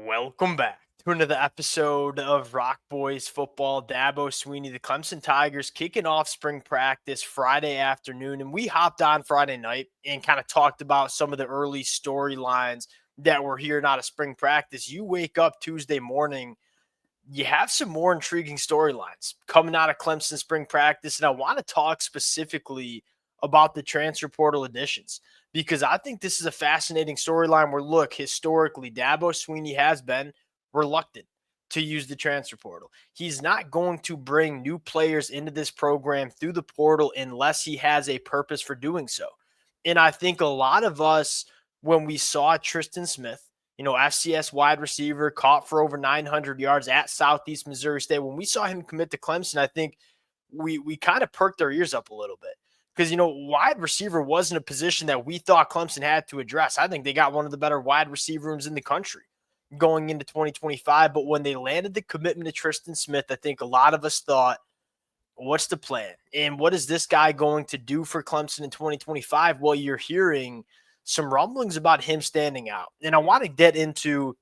Welcome back to another episode of Rock Boys Football. Dabo Swinney, the Clemson Tigers, kicking off spring practice Friday afternoon. And we hopped on Friday night and kind of talked about some of the early storylines that were here out of spring practice. You wake up Tuesday morning, you have some more intriguing storylines coming out of Clemson spring practice. And I want to talk specifically about the transfer portal additions because I think this is a fascinating storyline where, look, historically, Dabo Swinney has been reluctant to use the transfer portal. He's not going to bring new players into this program through the portal unless he has a purpose for doing so. And I think a lot of us, when we saw Tristan Smith, FCS wide receiver, caught for over 900 yards at Southeast Missouri State. When we saw him commit to Clemson, I think we kind of perked our ears up a little bit because, wide receiver wasn't a position that we thought Clemson had to address. I think they got one of the better wide receiver rooms in the country going into 2025. But when they landed the commitment to Tristan Smith, I think a lot of us thought, what's the plan? And what is this guy going to do for Clemson in 2025? Well, you're hearing some rumblings about him standing out. And I want to get into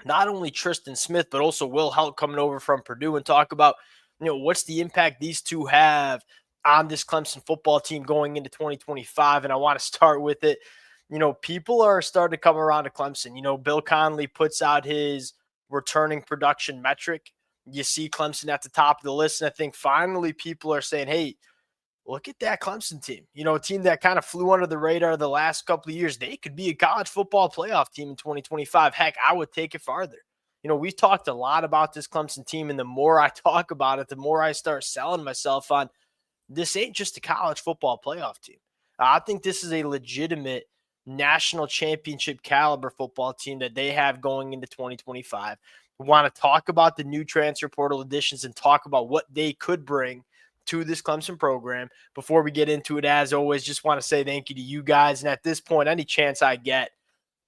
not only Tristan Smith, but also Will Heldt coming over from Purdue and talk about, what's the impact these two have on this Clemson football team going into 2025. And I want to start with it. People are starting to come around to Clemson. Bill Connelly puts out his returning production metric. You see Clemson at the top of the list. And I think finally people are saying, hey, look at that Clemson team. A team that kind of flew under the radar the last couple of years. They could be a college football playoff team in 2025. Heck, I would take it farther. We've talked a lot about this Clemson team, and the more I talk about it, the more I start selling myself on this ain't just a college football playoff team. I think this is a legitimate national championship caliber football team that they have going into 2025. We want to talk about the new transfer portal additions and talk about what they could bring to this Clemson program. Before we get into it, as always, just want to say thank you to you guys. And at this point, any chance I get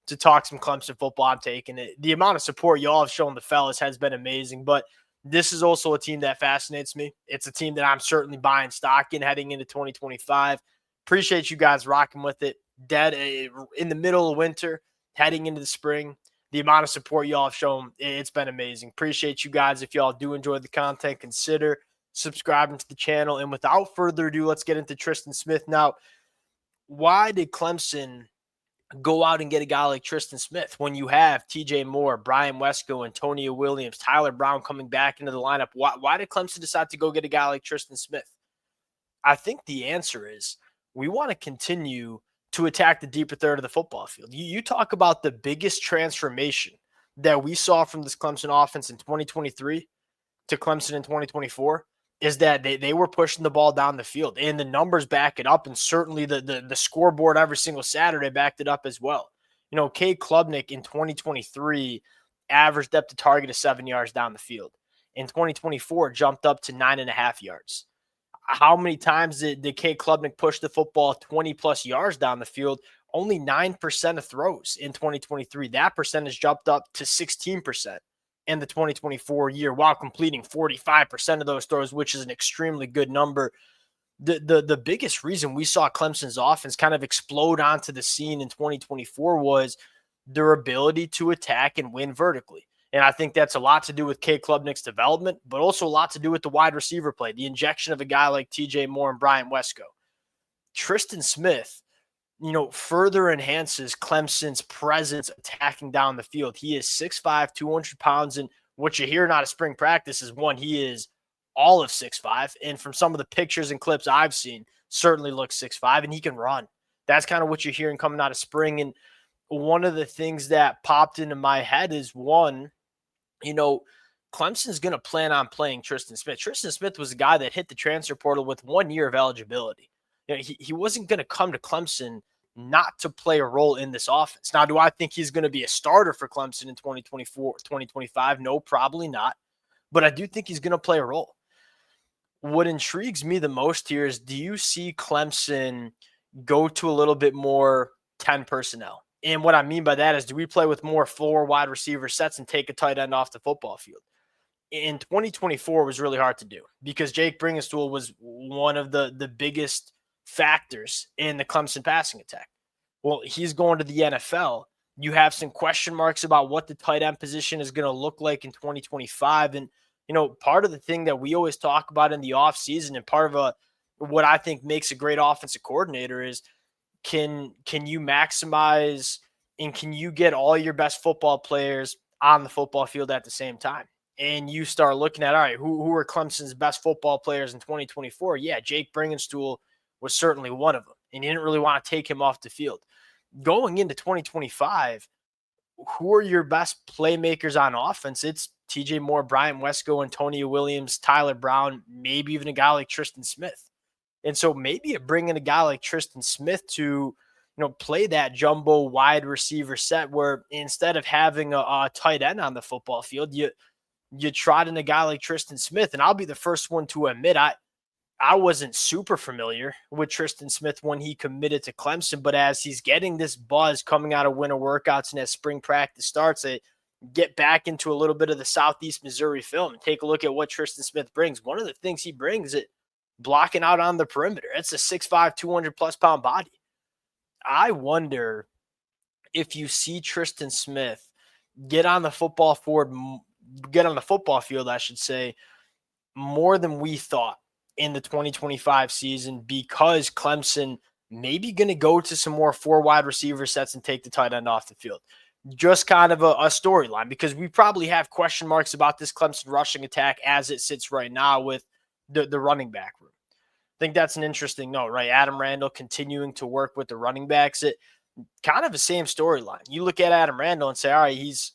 to talk some Clemson football, I'm taking it. The amount of support y'all have shown the fellas has been amazing, but this is also a team that fascinates me. It's a team that I'm certainly buying stock in heading into 2025. Appreciate you guys rocking with it. Dead in the middle of winter, heading into the spring. The amount of support y'all have shown, it's been amazing. Appreciate you guys. If y'all do enjoy the content, consider subscribing to the channel. And without further ado, let's get into Tristan Smith. Now, why did Clemson go out and get a guy like Tristan Smith when you have TJ Moore, Brian Wesco, Antonio Williams, Tyler Brown coming back into the lineup? Why did Clemson decide to go get a guy like Tristan Smith? I think the answer is we want to continue to attack the deeper third of the football field. You talk about the biggest transformation that we saw from this Clemson offense in 2023 to Clemson in 2024 is that they were pushing the ball down the field, and the numbers back it up, and certainly the scoreboard every single Saturday backed it up as well. Kay Klubnik in 2023 averaged depth to target of 7 yards down the field. In 2024, jumped up to 9.5 yards. How many times did Kay Klubnik push the football 20-plus yards down the field? Only 9% of throws in 2023. That percentage jumped up to 16% in the 2024 year while completing 45% of those throws, which is an extremely good number. The biggest reason we saw Clemson's offense kind of explode onto the scene in 2024 was their ability to attack and win vertically. And I think that's a lot to do with Kay Klubnik's development, but also a lot to do with the wide receiver play, the injection of a guy like TJ Moore and Brian Wesco. Tristan Smith, further enhances Clemson's presence attacking down the field. He is 6'5", 200 pounds. And what you hear out of spring practice is, one, he is all of 6'5". And from some of the pictures and clips I've seen, certainly looks 6'5", and he can run. That's kind of what you're hearing coming out of spring. And one of the things that popped into my head is, one, Clemson's going to plan on playing Tristan Smith. Tristan Smith was a guy that hit the transfer portal with 1 year of eligibility. He wasn't going to come to Clemson not to play a role in this offense. Now, do I think he's going to be a starter for Clemson in 2024, 2025? No, probably not. But I do think he's going to play a role. What intrigues me the most here is, do you see Clemson go to a little bit more 10 personnel? And what I mean by that is, do we play with more 4 wide receiver sets and take a tight end off the football field? In 2024 was really hard to do because Jake Bringenstool was one of the biggest factors in the Clemson passing attack. Well, he's going to the NFL. You have some question marks about what the tight end position is going to look like in 2025. And, part of the thing that we always talk about in the offseason and part of what I think makes a great offensive coordinator is can you maximize and can you get all your best football players on the football field at the same time? And you start looking at, all right, who are Clemson's best football players in 2024? Yeah, Jake Bringenstool was certainly one of them. And you didn't really want to take him off the field. Going into 2025, who are your best playmakers on offense? It's TJ Moore, Brian Wesco, Antonio Williams, Tyler Brown, maybe even a guy like Tristan Smith. And so maybe bringing a guy like Tristan Smith to, play that jumbo wide receiver set where instead of having a tight end on the football field, you trot in a guy like Tristan Smith. And I'll be the first one to admit I wasn't super familiar with Tristan Smith when he committed to Clemson, but as he's getting this buzz coming out of winter workouts and as spring practice starts, I get back into a little bit of the Southeast Missouri film and take a look at what Tristan Smith brings. One of the things he brings is blocking out on the perimeter. It's a 6'5", 200-plus pound body. I wonder if you see Tristan Smith get on the football field, I should say, more than we thought in the 2025 season because Clemson may be going to go to some more 4 wide receiver sets and take the tight end off the field. Just kind of a storyline because we probably have question marks about this Clemson rushing attack as it sits right now with the running back room. I think that's an interesting note, right? Adam Randall continuing to work with the running backs. It kind of the same storyline. You look at Adam Randall and say, all right, he's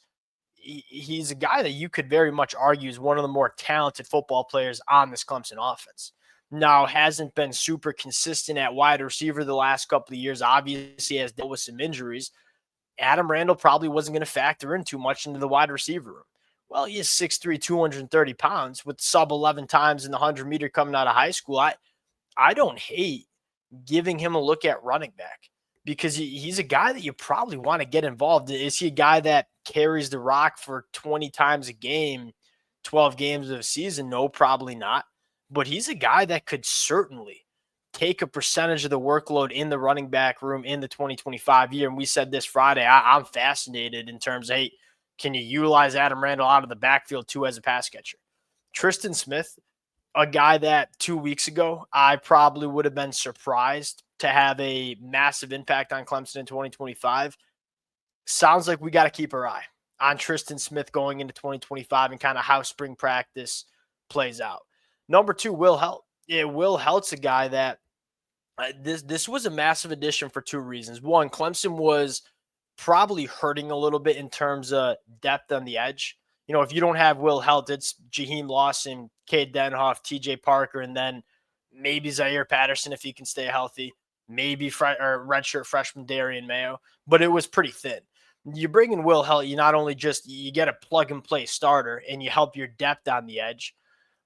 a guy that you could very much argue is one of the more talented football players on this Clemson offense. Now, hasn't been super consistent at wide receiver the last couple of years. Obviously, has dealt with some injuries. Adam Randall probably wasn't going to factor in too much into the wide receiver room. Well, he is 6'3", 230 pounds with sub 11 times in the 100-meter coming out of high school. I don't hate giving him a look at running back because he's a guy that you probably want to get involved. Is he a guy that carries the rock for 20 times a game, 12 games of a season? No, probably not. But he's a guy that could certainly take a percentage of the workload in the running back room in the 2025 year. And we said this Friday, I'm fascinated in terms of, hey, can you utilize Adam Randall out of the backfield too as a pass catcher? Tristan Smith, a guy that 2 weeks ago, I probably would have been surprised to have a massive impact on Clemson in 2025. Sounds like we got to keep our eye on Tristan Smith going into 2025 and kind of how spring practice plays out. Number 2, Will Heldt. Yeah, Will Heldt's a guy that this was a massive addition for 2 reasons. One, Clemson was probably hurting a little bit in terms of depth on the edge. If you don't have Will Heldt, it's Jaheim Lawson, Cade Denhoff, TJ Parker, and then maybe Zaire Patterson if he can stay healthy, maybe redshirt freshman Darian Mayo, but it was pretty thin. You bring in Will Heldt, you not only you get a plug-and-play starter and you help your depth on the edge,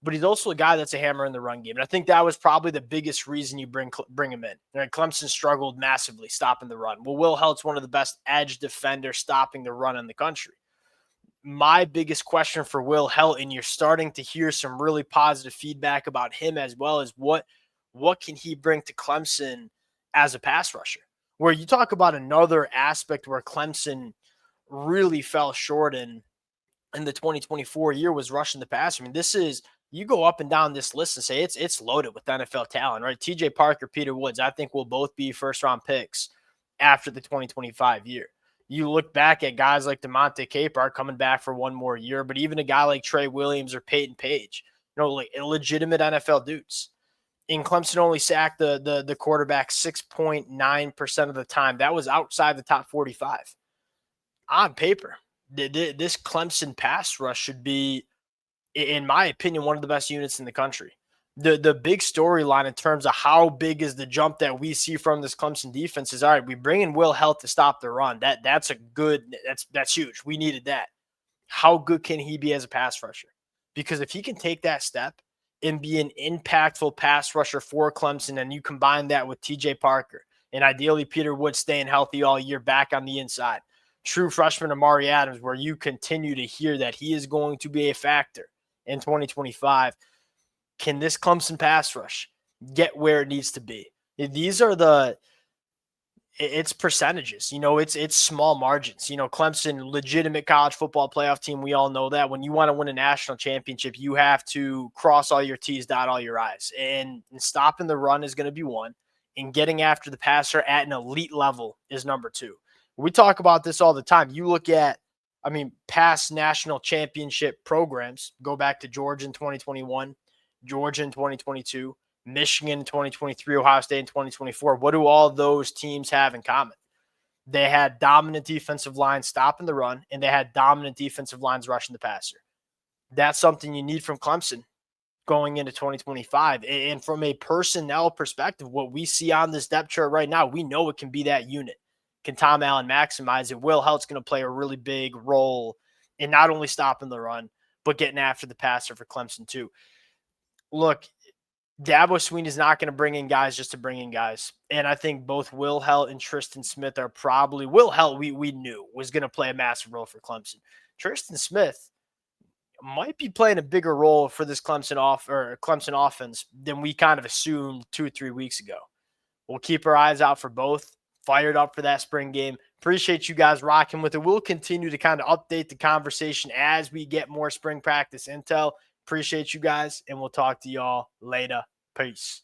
but he's also a guy that's a hammer in the run game. And I think that was probably the biggest reason you bring him in. Clemson struggled massively stopping the run. Well, Will Heldt's one of the best edge defenders stopping the run in the country. My biggest question for Will Heldt, and you're starting to hear some really positive feedback about him as well, is what can he bring to Clemson as a pass rusher? Where you talk about another aspect where Clemson really fell short in the 2024 year was rushing the passer. I mean, this is, you go up and down this list and say it's loaded with NFL talent, right? TJ Parker, Peter Woods, I think will both be first-round picks after the 2025 year. You look back at guys like DeMonte Capehart coming back for one more year, but even a guy like Trey Williams or Peyton Page, like illegitimate NFL dudes. And Clemson only sacked the quarterback 6.9% of the time. That was outside the top 45. On paper, this Clemson pass rush should be, in my opinion, one of the best units in the country. The big storyline in terms of how big is the jump that we see from this Clemson defense is, all right, we bring in Will Heldt to stop the run. That's huge. We needed that. How good can he be as a pass rusher? Because if he can take that step and be an impactful pass rusher for Clemson, and you combine that with TJ Parker and ideally Peter Wood staying healthy all year back on the inside, true freshman Amari Adams, where you continue to hear that he is going to be a factor in 2025. Can this Clemson pass rush get where it needs to be? These are It's percentages. It's small margins. Clemson, legitimate college football playoff team. We all know that when you want to win a national championship, you have to cross all your T's, dot all your I's. And stopping the run is going to be one. And getting after the passer at an elite level is number two. We talk about this all the time. You look at, past national championship programs, go back to Georgia in 2021, Georgia in 2022, Michigan in 2023, Ohio State in 2024. What do all those teams have in common? They had dominant defensive lines stopping the run, and they had dominant defensive lines rushing the passer. That's something you need from Clemson going into 2025. And from a personnel perspective, what we see on this depth chart right now, we know it can be that unit. Can Tom Allen maximize it? Will Heldt's going to play a really big role in not only stopping the run, but getting after the passer for Clemson too. Look, Dabo Swinney is not going to bring in guys just to bring in guys. And I think both Will Heldt and Tristan Smith are probably – Will Heldt, we knew, was going to play a massive role for Clemson. Tristan Smith might be playing a bigger role for this Clemson offense than we kind of assumed 2 or 3 weeks ago. We'll keep our eyes out for both. Fired up for that spring game. Appreciate you guys rocking with it. We'll continue to kind of update the conversation as we get more spring practice intel. Appreciate you guys, and we'll talk to y'all later. Peace.